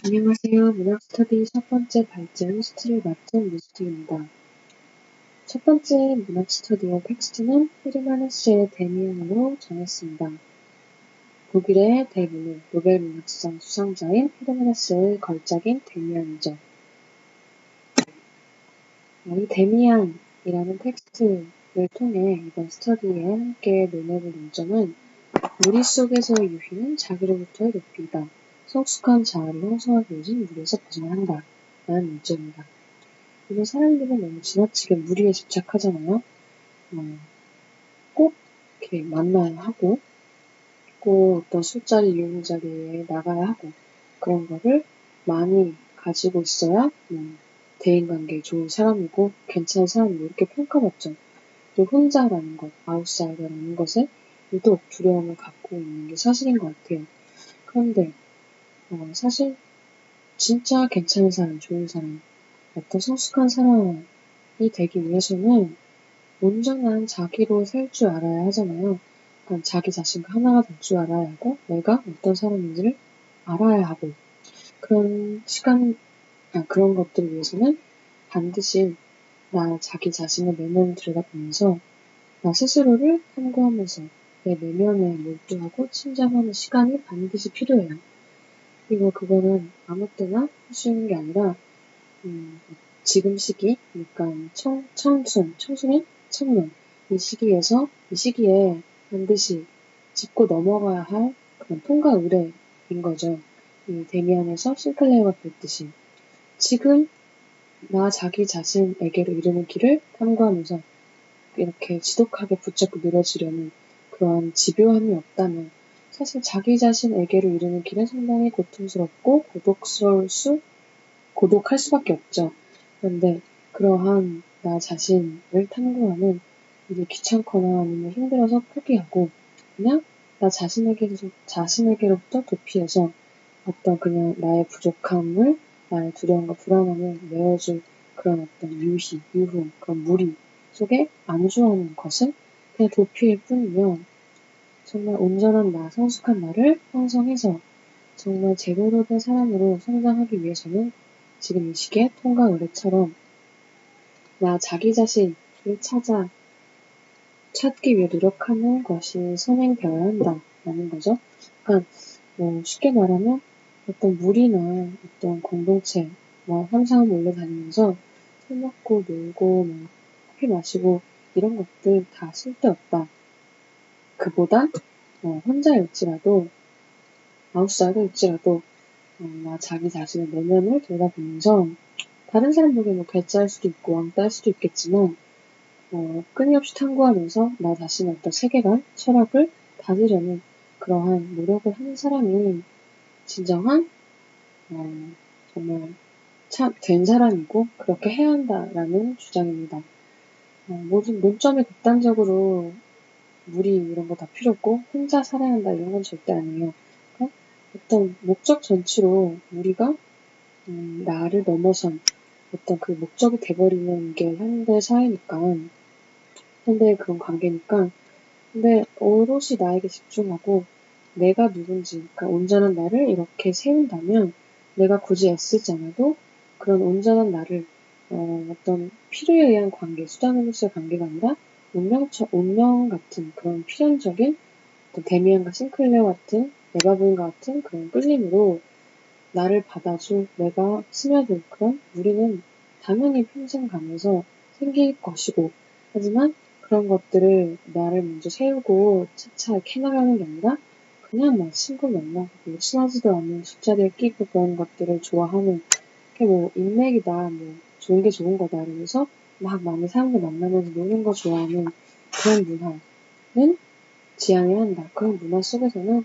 안녕하세요. 문학스터디 첫 번째 발제 호스트를 맡은 류스티입니다. 첫 번째 문학스터디의 텍스트는 히르마네스의 데미안으로 정했습니다. 독일의 대문호 노벨문학상 수상자인 히르마네스의 걸작인 데미안이죠. 이 데미안이라는 텍스트를 통해 이번 스터디에 함께 논해볼 논점은 무리 속에서의 유희는 자기로부터의 높이다. 성숙한 자아를 형성하기 위해서는 무리에서 벗어나야 한다. 라는 논점입니다. 이건 사람들은 너무 지나치게 무리에 집착하잖아요. 꼭 이렇게 만나야 하고, 꼭 어떤 술자리, 유흥자리에 나가야 하고, 그런 거를 많이 가지고 있어야 대인관계에 좋은 사람이고 괜찮은 사람이고 이렇게 평가받죠. 또 혼자라는 것, 아웃사이더라는 것에 유독 두려움을 갖고 있는 게 사실인 것 같아요. 그런데 사실 진짜 괜찮은 사람, 좋은 사람, 어떤 성숙한 사람이 되기 위해서는 온전한 자기로 살 줄 알아야 하잖아요. 그러니까 자기 자신과 하나가 될 줄 알아야 하고 내가 어떤 사람인지를 알아야 하고 그런 그런 것들을 위해서는 반드시 자기 자신의 내면을 들여다보면서 나 스스로를 탐구하면서 내 내면에 몰두하고 침잠하는 시간이 반드시 필요해요. 그리고 그거는 아무 때나 할 수 있는 게 아니라 지금 시기, 그러니까 청소년, 청년 이 시기에 반드시 짚고 넘어가야 할 그런 통과 의례인 거죠. 이 데미안에서 싱클레어가 그랬듯이 지금 나 자기 자신에게로 이르는 길을 탐구하면서 이렇게 지독하게 붙잡고 늘어지려는 그러한 집요함이 없다면 사실 자기 자신에게로 이르는 길은 상당히 고통스럽고 고독할 수밖에 없죠. 그런데 그러한 나 자신을 탐구하는 이제 귀찮거나 아니면 힘들어서 포기하고 그냥 나 자신에게로부터 도피해서 어떤 그냥 나의 부족함을 나의 두려움과 불안함을 메워줄 그런 어떤 유흥, 그런 무리 속에 안주하는 것은 그냥 도피일 뿐이며 정말 온전한 성숙한 나를 형성해서 정말 제대로 된 사람으로 성장하기 위해서는 지금 이 시기에 통과 의례처럼 자기 자신을 찾기 위해 노력하는 것이 선행되어야 한다라는 거죠. 그러니까 쉽게 말하면 어떤 무리나 어떤 공동체, 삼삼 몰려다니면서 술 먹고 놀고 커피 마시고 이런 것들 다 쓸데없다. 그보단 혼자일지라도 아웃사이더일지라도 자기 자신의 내면을 들여다보면서 다른 사람 보기에 괴짜일 수도 있고 왕따일 수도 있겠지만 끊임없이 탐구하면서 나 자신의 어떤 세계관, 철학을 다지려는 그러한 노력을 하는 사람이 진정한 정말 참 된 사람이고 그렇게 해야 한다라는 주장입니다. 모든 논점에 극단적으로 무리 이런 거 다 필요 없고 혼자 살아야 한다 이런 건 절대 아니에요. 그러니까 어떤 목적 전치로 우리가 나를 넘어선 어떤 그 목적이 돼버리는 게 현대 사회니까 현대의 그런 관계니까 근데 오롯이 나에게 집중하고 내가 누군지 그러니까 온전한 나를 이렇게 세운다면 내가 굳이 애쓰지 않아도 그런 온전한 나를 어떤 필요에 의한 관계, 수단으로서의 관계가 아니라 운명 같은 그런 필연적인 어떤 데미안과 싱클레어 같은 에바브인과 같은 그런 끌림으로 나를 받아줘 내가 스며들 그런 무리는 당연히 평생 가면서 생길 것이고 하지만 그런 것들을 나를 먼저 세우고 차차 캐나가는 게 아니라 그냥 친구 만나고 친하지도 않은 술자리에 끼고 그런 것들을 좋아하는 그게 인맥이다 좋은 게 좋은 거다 이러면서 많은 사람들 만나면서 노는 거 좋아하는 그런 문화는 지향해야 한다. 그런 문화 속에서는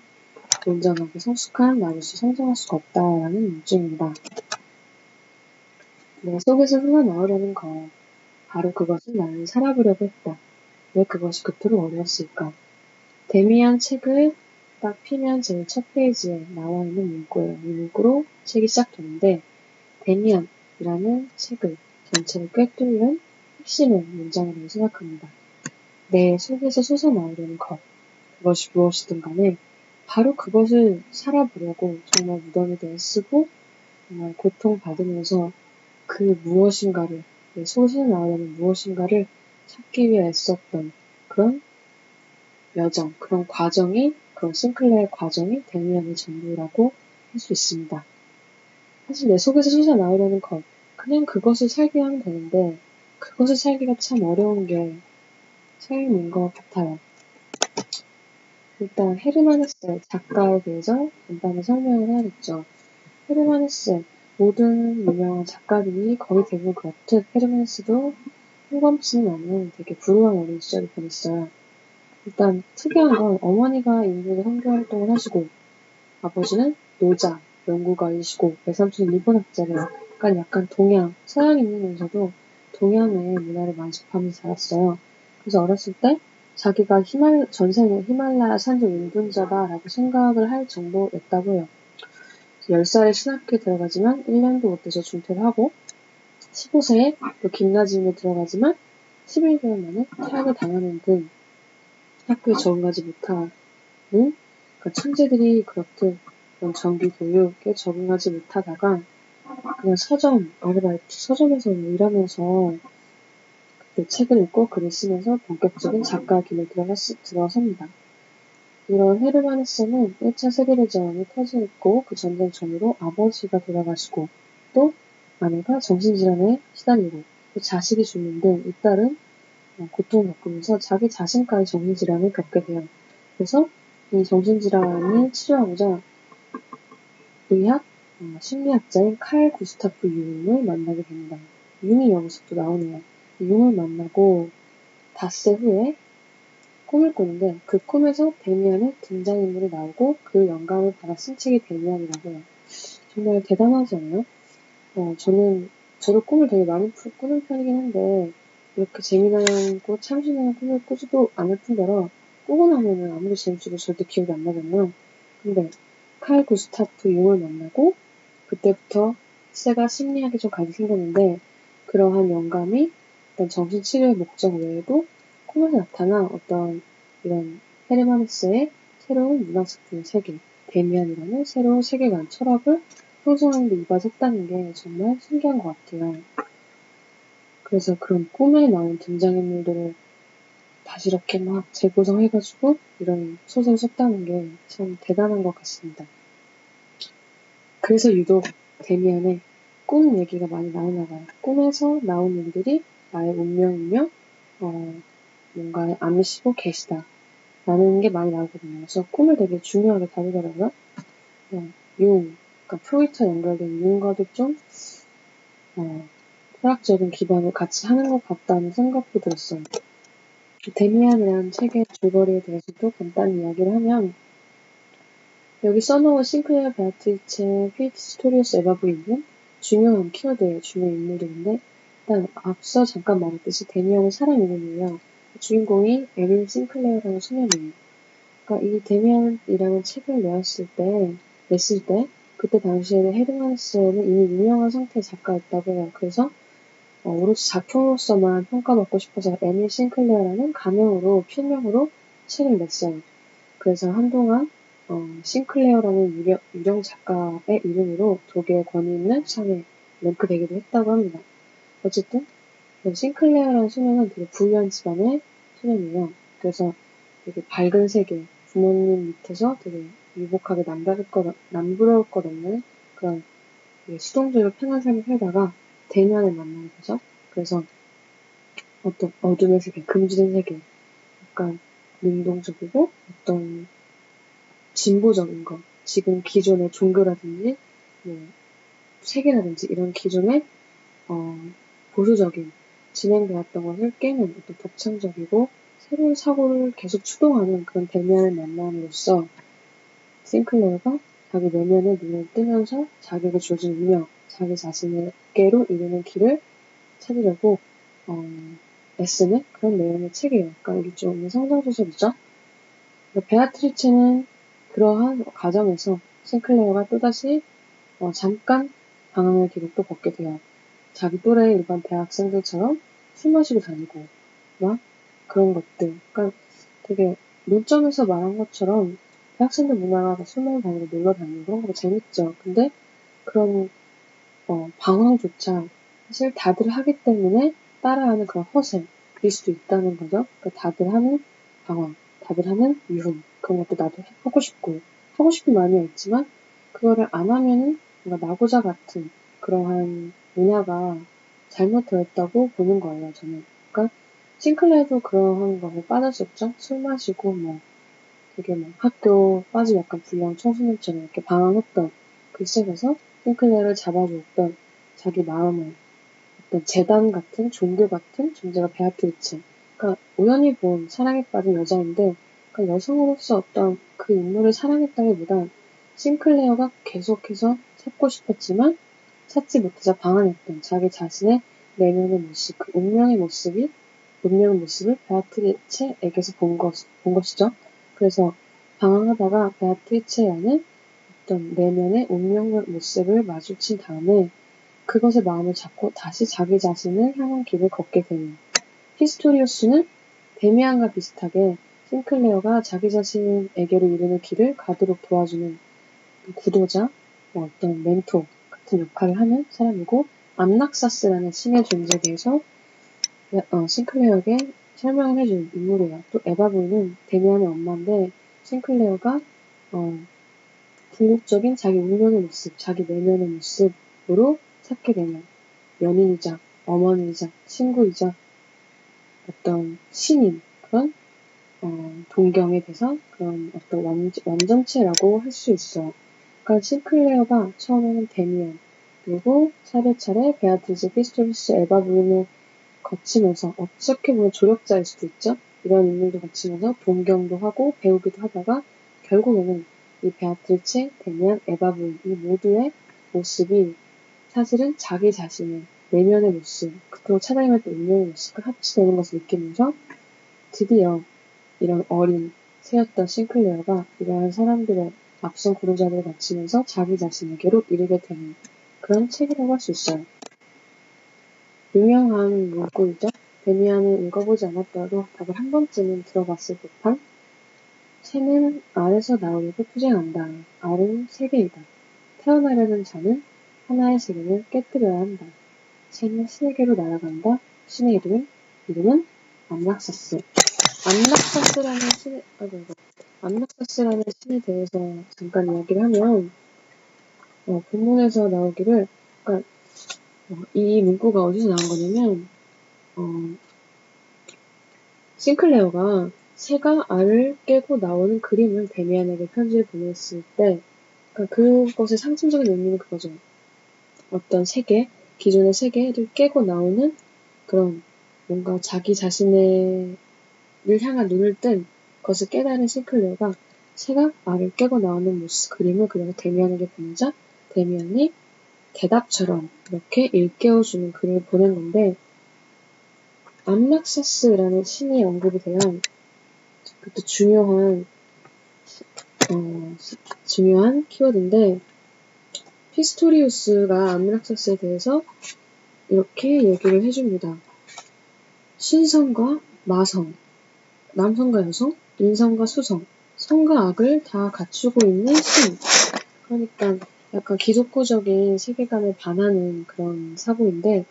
온전하게 성숙한 나로서 성장할 수가 없다라는 문제입니다. 내 속에서 흘러나오려는 것, 바로 그것은 나를 살아보려고 했다. 왜 그것이 그토록 어려웠을까? 데미안 책을 딱 피면 제일 첫 페이지에 나와 있는 문구예요. 이 문구로 책이 시작되는데 데미안이라는 책을 전체를 꿰뚫는 핵심의 문장이라고 생각합니다. 내 속에서 솟아나오려는 것, 그것이 무엇이든 간에 바로 그것을 살아보려고 정말 무덤이 되어 쓰고 정말 고통받으면서 그 무엇인가를, 내 속에서 나오려는 무엇인가를 찾기 위해 애썼던 그런 여정, 그런 과정이, 그런 싱클레어의 과정이 데미안의 전부라고 할 수 있습니다. 사실 내 속에서 솟아나오려는 것, 그냥 그것을 살게 하면 되는데 그것을 살기가 참 어려운 게 삶인 것 같아요. 일단 헤르만 헤세 작가에 대해서 간단히 설명을 해야겠죠. 헤르만 헤세, 모든 유명한 작가들이 거의 대부분 그렇듯 헤르만 헤세도 뜬금없이는 않은 되게 불우한 어린 시절을 보냈어요. 일단 특이한 건 어머니가 인도에 선교 활동을 하시고 아버지는 노자, 연구가이시고 외삼촌은 일본학자래요. 그러니까 약간 동양, 서양인이면서도 동양의 문화를 많이 접하면서 자랐어요. 그래서 어렸을 때 자기가 전생에 히말라야 산지 운둔자다라고 생각을 할 정도였다고 해요. 10살에 신학교에 들어가지만 1년도 못 돼서 중퇴를 하고 15세에 또 김나지움에 들어가지만 11개월 만에 퇴학을 당하는 등 학교에 적응하지 못하는, 그러니까 천재들이 그렇듯 그런 정규 교육에 적응하지 못하다가 그냥 서점, 아르바이트, 서점에서 일하면서 그때 책을 읽고 글을 쓰면서 본격적인 작가 길에 들어섭니다. 이런 헤르만 헤세는 1차 세계대전이 터지고 그 전쟁 전후로 아버지가 돌아가시고 또 아내가 정신질환에 시달리고 또 자식이 죽는 등 잇따른 고통을 겪으면서 자기 자신까지 정신질환을 겪게 돼요. 그래서 이 정신질환을 치료하고자 의학, 심리학자인 칼 구스타프 융을 만나게 됩니다. 융이 여기서 또 나오네요. 융을 만나고 닷새 후에 꿈을 꾸는데 그 꿈에서 데미안의 등장인물이 나오고 그 영감을 받아 쓴 책이 데미안이라고 해요. 정말 대단하지 않나요? 저도 꿈을 되게 많이 꾸는 편이긴 한데 이렇게 재미나고 참신한 꿈을 꾸지도 않을 뿐더러 꾸고 나면은 아무리 재밌어도 절대 기억이 안 나잖아요. 근데 칼 구스타프 융을 만나고 그때부터 세가 심리학에 좀 관심이 생겼는데 그러한 영감이 어떤 정신치료의 목적 외에도 꿈에서 나타난 어떤 이런 헤르만 헤세의 새로운 문학작품의 세계, 데미안이라는 새로운 세계관, 철학을 형성하는 데 이바지했다는 게 정말 신기한 것 같아요. 그래서 그런 꿈에 나온 등장인물들을 다시 이렇게 막 재구성해가지고 이런 소설을 썼다는 게 참 대단한 것 같습니다. 그래서 유독 데미안의 꿈 얘기가 많이 나오나 봐요. 꿈에서 나온 일들이 나의 운명이며 뭔가에 암시고 계시다 라는 게 많이 나오거든요. 그래서 꿈을 되게 중요하게 다루더라고요. 그러니까 프로이트와 연결된 융과도 좀 철학적인 기반을 같이 하는 것 같다는 생각도 들었어요. 데미안이라는 책의 줄거리에 대해서도 간단히 이야기를 하면 여기 써놓은 싱클레어 베아트리체 피츠토리우스 에바 부인은 중요한 키워드의 중요한 인물들인데 일단 앞서 잠깐 말했듯이 데미안은 사람 이름이에요. 주인공이 에밀 싱클레어라는 소년이에요. 그러니까 이 데미안이라는 책을 냈을 때 그때 당시에는 헤르만 헤세는 이미 유명한 상태의 작가였다고 해요. 그래서 오로지 작품으로서만 평가받고 싶어서 에밀 싱클레어라는 가명으로 필명으로 책을 냈어요. 그래서 한동안 싱클레어라는 유령 작가의 이름으로 독일 권위 있는 시장에 랭크되기도 했다고 합니다. 어쨌든 싱클레어라는 소년은 되게 부유한 집안의 소년이에요. 그래서 되게 밝은 세계, 부모님 밑에서 되게 유복하게 남부러울 것 없는 그런 되게 수동적으로 편한 삶을 살다가 데미안을 만나게 되죠. 그래서 어떤 어둠의 세계, 금지된 세계, 약간 능동적이고 어떤 진보적인 거, 지금 기존의 종교라든지 세계라든지 이런 기존의 보수적인 진행되었던 것을 깨는 어떤 독창적이고 새로운 사고를 계속 추동하는 그런 데미안을 만남으로써 싱클레어가 자기 내면의 눈을 뜨면서 자기에게 주어진 운명, 자기 자신에게로 이르는 길을 찾으려고 애쓰는 그런 내용의 책이에요. 그러니까 일종의 성장소설이죠. 베아트리체는 그러한 과정에서 싱클레어가 또다시 잠깐 방황의 길을 또 걷게 돼요. 자기 또래의 일반 대학생들처럼 술 마시고 다니고 막 그런 것들. 그러니까 되게 논점에서 말한 것처럼 대학생들 문화가 술 먹으러 다니고 놀러 다니고 그런 거 재밌죠. 근데 그런 방황조차 사실 다들 하기 때문에 따라하는 그런 허세일 수도 있다는 거죠. 그러니까 다들 하는 방황, 다들 하는 유흥, 그런 것도 나도 하고 싶고, 하고 싶은 마음이 있지만, 그거를 안 하면은 뭔가 나고자 같은 그러한 문화가 잘못되었다고 보는 거예요, 저는. 그러니까 싱클레어도 그러한 것에 빠졌었죠. 술 마시고 되게 학교 빠지고 약간 불량 청소년처럼 이렇게 방황했던 그 시절에서 싱클레어를 잡아주었던 자기 마음을 어떤 재단 같은 종교 같은 존재가 베아트리체. 그러니까 우연히 본 사랑에 빠진 여자인데, 그러니까 여성으로서 어떤 그 인물을 사랑했다기보단 싱클레어가 계속해서 찾고 싶었지만 찾지 못해서 방황했던 자기 자신의 내면의 모습, 그 운명의 모습을 베아트리체에게서 본 것이죠. 그래서 방황하다가 베아트리체라는 어떤 내면의 운명의 모습을 마주친 다음에 그것에 마음을 잡고 다시 자기 자신을 향한 길을 걷게 되는. 피스토리우스는 데미안과 비슷하게 싱클레어가 자기 자신에게로 이르는 길을 가도록 도와주는 구도자, 어떤 멘토 같은 역할을 하는 사람이고, 암낙사스라는 신의 존재에 대해서 싱클레어에게 설명을 해준 인물이에요. 또 에바브는 데미안의 엄마인데, 싱클레어가 궁극적인 자기 운명의 모습, 자기 내면의 모습으로 찾게 되는 연인이자 어머니이자 친구이자 어떤 신인, 그런 동경에 대해서 그런 어떤 완전체라고 할 수 있어요. 그러니까 싱클레어가 처음에는 데미안, 그리고 차례차례 베아트리스, 피스토리우스, 에바브린을 거치면서 어떻게 보면 조력자일 수도 있죠. 이런 인물도 거치면서 동경도 하고 배우기도 하다가 결국에는 이 베아트리체, 데미안, 에바브린 이 모두의 모습이 사실은 자기 자신의 내면의 모습, 그리고 찾아내는 운명의 모습과 합치되는 것을 느끼면서 드디어 이런 어린 새였던 싱클레어가 이러한 사람들의 앞선 구도자들을 거치면서 자기 자신에게로 이르게 되는 그런 책이라고 할 수 있어요. 유명한 문구이죠. 데미안은 읽어보지 않았더라도 답을 한 번쯤은 들어봤을 법한 새는 알에서 나오려고 투쟁한다. 알은 세계이다. 태어나려는 자는 하나의 세계를 깨뜨려야 한다. 새는 신에게로 날아간다. 신의 이름은 암락사스. 암락사스라는 신에 대해서 잠깐 이야기를 하면, 본문에서 나오기를, 그러니까, 이 문구가 어디서 나온 거냐면, 싱클레어가 새가 알을 깨고 나오는 그림을 데미안에게 편지를 보냈을 때, 그러니까 그것의 상징적인 의미는 그거죠. 어떤 세계, 기존의 세계를 깨고 나오는 그런 뭔가 자기 자신을 향한 눈을 뜬 것을 깨달은 싱클레어가 새가 알을 깨고 나오는 모습 그림을 그려서 데미안에게 보내자 데미안이 대답처럼 이렇게 일깨워주는 글을 보낸 건데, 암락사스라는 신이 언급이 되면 그것도 중요한 키워드인데, 피스토리우스가 암락사스에 대해서 이렇게 얘기를 해줍니다. 신성과 마성, 남성과 여성, 인성과 수성, 성과 악을 다 갖추고 있는 신. 그러니까 약간 기독교적인 세계관에 반하는 그런 사고인데,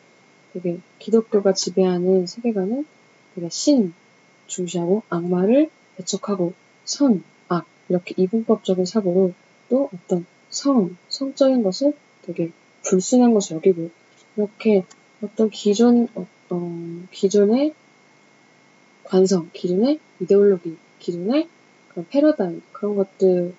되게 기독교가 지배하는 세계관은 되게 신 중시하고 악마를 배척하고 선, 악 이렇게 이분법적인 사고로 또 어떤 성적인 것을 되게 불순한 것을 여기고, 이렇게 어떤 기존의 관성, 기존의 이데올로기, 기존의 그런 패러다임, 그런 것들을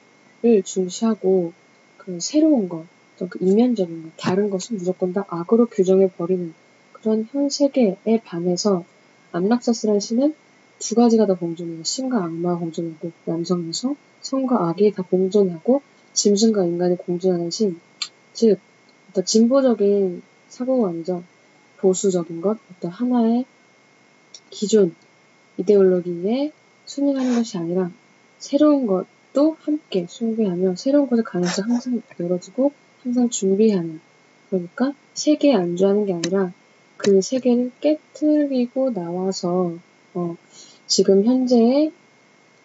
중시하고, 그 새로운 것, 어떤 그 이면적인 것, 다른 것은 무조건 다 악으로 규정해버리는 그런 현 세계에 반해서 암락사스라는 신은 두 가지가 다 공존해요. 신과 악마가 공존하고, 남성, 여성, 성과 악이 다 공존하고, 짐승과 인간이 공존하는 신. 즉, 어떤 진보적인 사고관이죠. 보수적인 것, 어떤 하나의 기존 이데올로기에 순응하는 것이 아니라 새로운 것도 함께 숭배하며 새로운 것의 가능성 항상 열어두고 항상 준비하는, 그러니까 세계에 안주하는 게 아니라 그 세계를 깨트리고 나와서 지금 현재의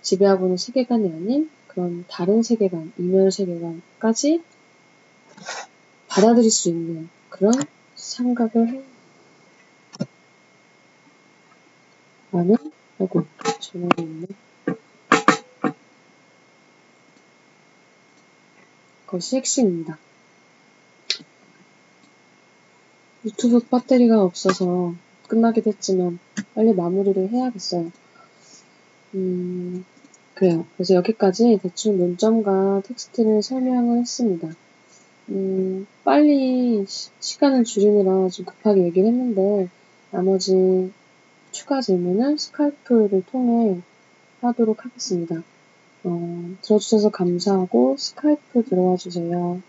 지배하고 있는 세계관이 아닌 그런 다른 세계관, 이면 세계관까지 받아들일 수 있는 그런 생각을 해. 라는, 아이고, 전화가 있네. 것이 핵심입니다. 유튜브 배터리가 없어서 끝나기도 했지만 빨리 마무리를 해야겠어요. 그래요. 그래서 여기까지 대충 논점과 텍스트를 설명을 했습니다. 빨리 시간을 줄이느라 좀 급하게 얘기를 했는데 나머지 추가 질문은 스카이프를 통해 하도록 하겠습니다. 들어주셔서 감사하고 스카이프 들어와 주세요.